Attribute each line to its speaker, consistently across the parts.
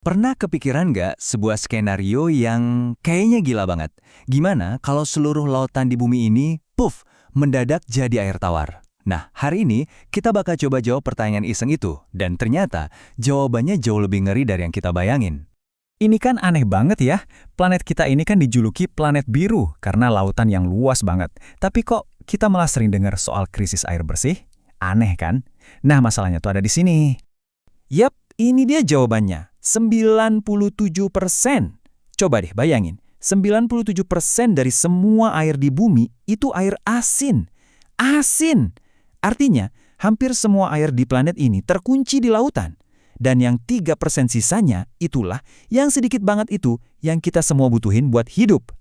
Speaker 1: Pernah kepikiran nggak sebuah skenario yang kayaknya gila banget? Gimana kalau seluruh lautan di bumi ini, puff, mendadak jadi air tawar? Nah, hari ini kita bakal coba jawab pertanyaan iseng itu. Dan ternyata jawabannya jauh lebih ngeri dari yang kita bayangin.
Speaker 2: Ini kan aneh banget ya. Planet kita ini kan dijuluki planet biru karena lautan yang luas banget. Tapi kok kita malah sering dengar soal krisis air bersih? Aneh kan? Nah, masalahnya tuh ada di sini. Yap, ini dia jawabannya. 97%. Coba deh bayangin, 97% dari semua air di bumi itu air asin. Asin! Artinya, hampir semua air di planet ini terkunci di lautan. Dan yang 3% sisanya itulah yang sedikit banget itu yang kita semua butuhin buat hidup.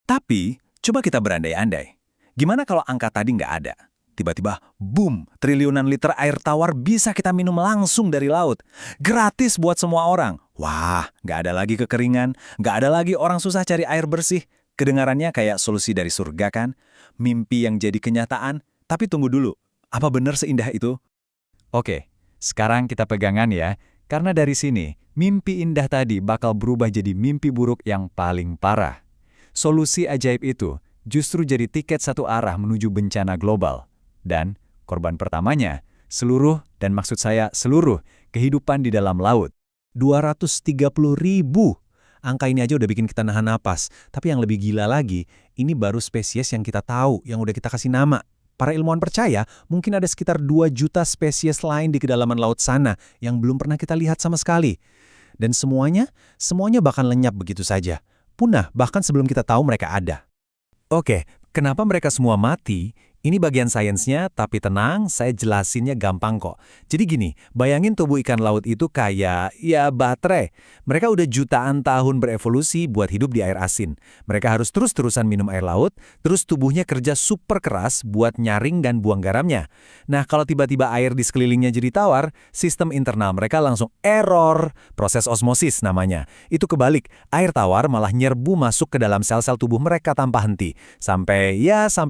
Speaker 1: Tapi, coba kita berandai-andai. Gimana kalau angka tadi nggak ada? Tiba-tiba, boom, triliunan liter air tawar bisa kita minum langsung dari laut. Gratis buat semua orang. Wah, nggak ada lagi kekeringan, nggak ada lagi orang susah cari air bersih. Kedengarannya kayak solusi dari surga kan? Mimpi yang jadi kenyataan, tapi tunggu dulu. Apa benar seindah itu?
Speaker 2: Oke, sekarang kita pegangan ya. Karena dari sini, mimpi indah tadi bakal berubah jadi mimpi buruk yang paling parah. Solusi ajaib itu justru jadi tiket satu arah menuju bencana global. Dan korban pertamanya, seluruh, dan maksud saya seluruh, kehidupan di dalam laut.
Speaker 3: 230.000. Angka ini aja udah bikin kita nahan napas. Tapi yang lebih gila lagi, ini baru spesies yang kita tahu, yang udah kita kasih nama. Para ilmuwan percaya mungkin ada sekitar 2 juta spesies lain di kedalaman laut sana yang belum pernah kita lihat sama sekali. Dan semuanya bakal lenyap begitu saja. Punah bahkan sebelum kita tahu mereka ada.
Speaker 2: Oke, kenapa mereka semua mati? Ini bagian sainsnya, tapi tenang, saya jelasinnya gampang kok. Jadi gini, bayangin tubuh ikan laut itu kayak, ya baterai. Mereka udah jutaan tahun berevolusi buat hidup di air asin. Mereka harus terus-terusan minum air laut, terus tubuhnya kerja super keras buat nyaring dan buang garamnya. Nah, kalau tiba-tiba air di sekelilingnya jadi tawar, sistem internal mereka langsung error. Proses osmosis namanya. Itu kebalik, air tawar malah nyerbu masuk ke dalam sel-sel tubuh mereka tanpa henti. Sampai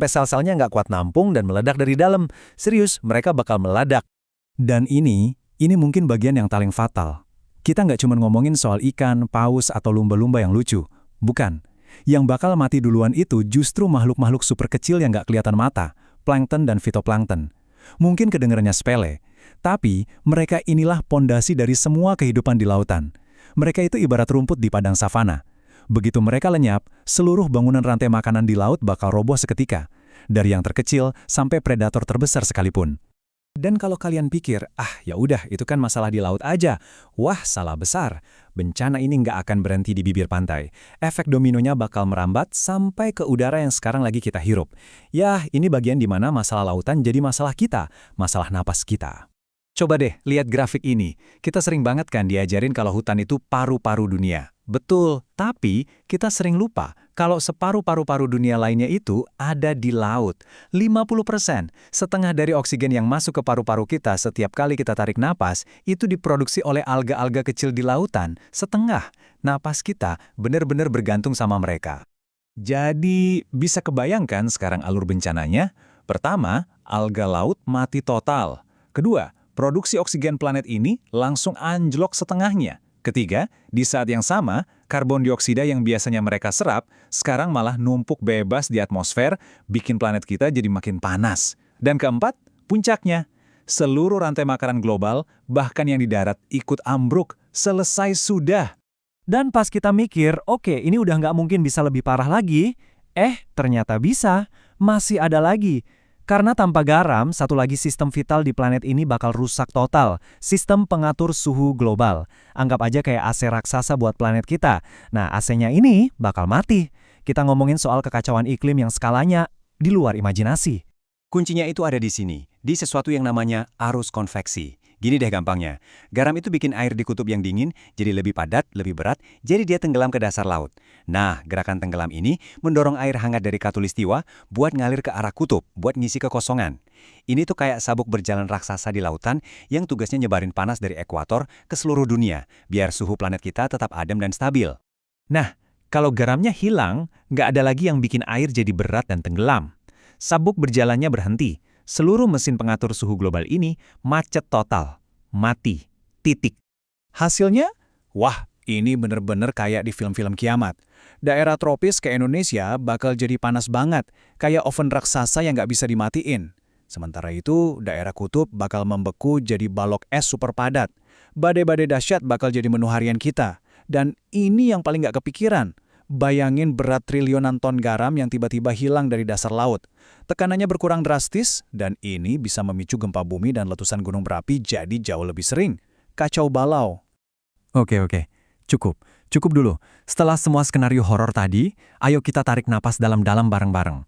Speaker 2: sel-selnya nggak kuat nampung dan meledak dari dalam. Serius, mereka bakal meledak.
Speaker 3: Dan ini mungkin bagian yang paling fatal. Kita nggak cuma ngomongin soal ikan, paus, atau lumba-lumba yang lucu. Bukan. Yang bakal mati duluan itu justru makhluk-makhluk super kecil yang nggak kelihatan mata, plankton dan fitoplankton. Mungkin kedengarannya sepele, tapi mereka inilah pondasi dari semua kehidupan di lautan. Mereka itu ibarat rumput di padang savana. Begitu mereka lenyap, seluruh bangunan rantai makanan di laut bakal roboh seketika. Dari yang terkecil sampai predator terbesar sekalipun. Dan kalau kalian pikir, ya udah itu kan masalah di laut aja. Wah, salah besar. Bencana ini nggak akan berhenti di bibir pantai. Efek dominonya bakal merambat sampai ke udara yang sekarang lagi kita hirup. Ya, ini bagian di mana masalah lautan jadi masalah kita, masalah napas kita. Coba deh, lihat grafik ini. Kita sering banget kan diajarin kalau hutan itu paru-paru dunia. Betul, tapi kita sering lupa kalau separuh paru-paru dunia lainnya itu ada di laut. 50%, setengah dari oksigen yang masuk ke paru-paru kita setiap kali kita tarik napas, itu diproduksi oleh alga-alga kecil di lautan. Setengah, napas kita benar-benar bergantung sama mereka. Jadi, bisa kebayangkan sekarang alur bencananya? Pertama, alga laut mati total. Kedua, produksi oksigen planet ini langsung anjlok setengahnya. Ketiga, di saat yang sama, karbon dioksida yang biasanya mereka serap, sekarang malah numpuk bebas di atmosfer, bikin planet kita jadi makin panas. Dan keempat, puncaknya, seluruh rantai makanan global, bahkan yang di darat, ikut ambruk. Selesai sudah.
Speaker 2: Dan pas kita mikir, oke, ini udah nggak mungkin bisa lebih parah lagi. Ternyata bisa. Masih ada lagi. Karena tanpa garam, satu lagi sistem vital di planet ini bakal rusak total. Sistem pengatur suhu global. Anggap aja kayak AC raksasa buat planet kita. Nah, AC-nya ini bakal mati. Kita ngomongin soal kekacauan iklim yang skalanya di luar imajinasi.
Speaker 1: Kuncinya itu ada di sini, di sesuatu yang namanya arus konveksi. Gini deh gampangnya, garam itu bikin air di kutub yang dingin jadi lebih padat, lebih berat, jadi dia tenggelam ke dasar laut. Nah, gerakan tenggelam ini mendorong air hangat dari khatulistiwa buat ngalir ke arah kutub, buat ngisi kekosongan. Ini tuh kayak sabuk berjalan raksasa di lautan yang tugasnya nyebarin panas dari ekuator ke seluruh dunia, biar suhu planet kita tetap adem dan stabil.
Speaker 2: Nah, kalau garamnya hilang, nggak ada lagi yang bikin air jadi berat dan tenggelam. Sabuk berjalannya berhenti. Seluruh mesin pengatur suhu global ini macet total. Mati. Titik. Hasilnya? Wah,
Speaker 3: Ini bener-bener kayak di film-film kiamat. Daerah tropis ke Indonesia bakal jadi panas banget, kayak oven raksasa yang nggak bisa dimatiin. Sementara itu, daerah kutub bakal membeku jadi balok es super padat. Badai-badai dahsyat bakal jadi menu harian kita. Dan ini yang paling nggak kepikiran. Bayangin berat triliunan ton garam yang tiba-tiba hilang dari dasar laut. Tekanannya berkurang drastis, dan ini bisa memicu gempa bumi dan letusan gunung berapi jadi jauh lebih sering. Kacau balau.
Speaker 1: Oke. Cukup. Cukup dulu. Setelah semua skenario horor tadi, ayo kita tarik napas dalam-dalam bareng-bareng.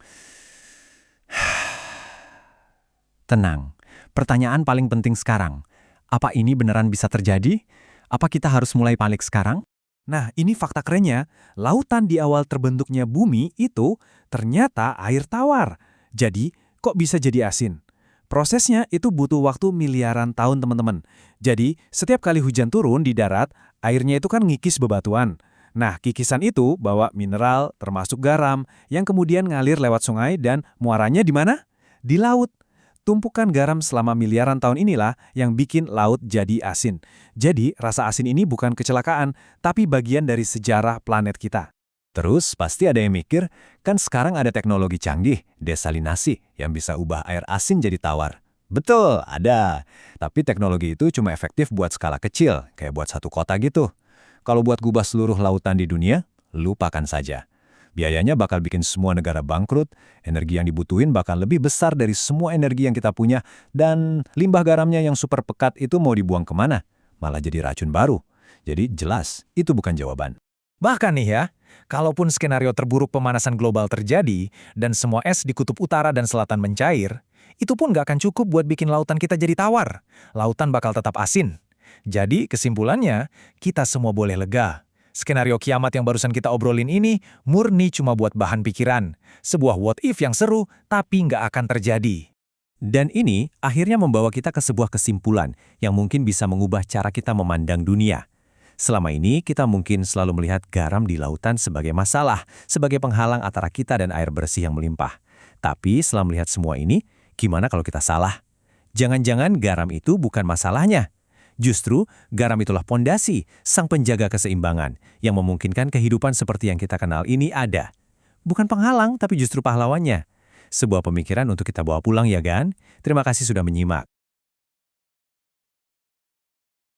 Speaker 1: Tenang. Pertanyaan paling penting sekarang. Apa ini beneran bisa terjadi? Apa kita harus mulai panik sekarang?
Speaker 3: Nah, ini fakta kerennya. Lautan di awal terbentuknya bumi itu ternyata air tawar. Jadi, kok bisa jadi asin? Prosesnya itu butuh waktu miliaran tahun, teman-teman. Jadi, setiap kali hujan turun di darat, airnya itu kan ngikis bebatuan. Nah, kikisan itu bawa mineral, termasuk garam, yang kemudian ngalir lewat sungai dan muaranya di mana? Di laut. Tumpukan garam selama miliaran tahun inilah yang bikin laut jadi asin. Jadi, rasa asin ini bukan kecelakaan, tapi bagian dari sejarah planet kita.
Speaker 1: Terus pasti ada yang mikir, kan sekarang ada teknologi canggih, desalinasi, yang bisa ubah air asin jadi tawar. Betul, ada. Tapi teknologi itu cuma efektif buat skala kecil, kayak buat satu kota gitu. Kalau buat gubah seluruh lautan di dunia, lupakan saja. Biayanya bakal bikin semua negara bangkrut, energi yang dibutuhin bakal lebih besar dari semua energi yang kita punya, dan limbah garamnya yang super pekat itu mau dibuang kemana? Malah jadi racun baru. Jadi jelas, itu bukan jawaban.
Speaker 2: Bahkan nih ya, kalaupun skenario terburuk pemanasan global terjadi dan semua es di kutub utara dan selatan mencair, itu pun nggak akan cukup buat bikin lautan kita jadi tawar. Lautan bakal tetap asin. Jadi kesimpulannya, kita semua boleh lega. Skenario kiamat yang barusan kita obrolin ini murni cuma buat bahan pikiran. Sebuah what if yang seru, tapi nggak akan terjadi.
Speaker 1: Dan ini akhirnya membawa kita ke sebuah kesimpulan yang mungkin bisa mengubah cara kita memandang dunia. Selama ini kita mungkin selalu melihat garam di lautan sebagai masalah, sebagai penghalang antara kita dan air bersih yang melimpah. Tapi setelah melihat semua ini, gimana kalau kita salah? Jangan-jangan garam itu bukan masalahnya. Justru, garam itulah pondasi, sang penjaga keseimbangan, yang memungkinkan kehidupan seperti yang kita kenal ini ada. Bukan penghalang, tapi justru pahlawannya. Sebuah pemikiran untuk kita bawa pulang ya, Gan? Terima kasih sudah menyimak.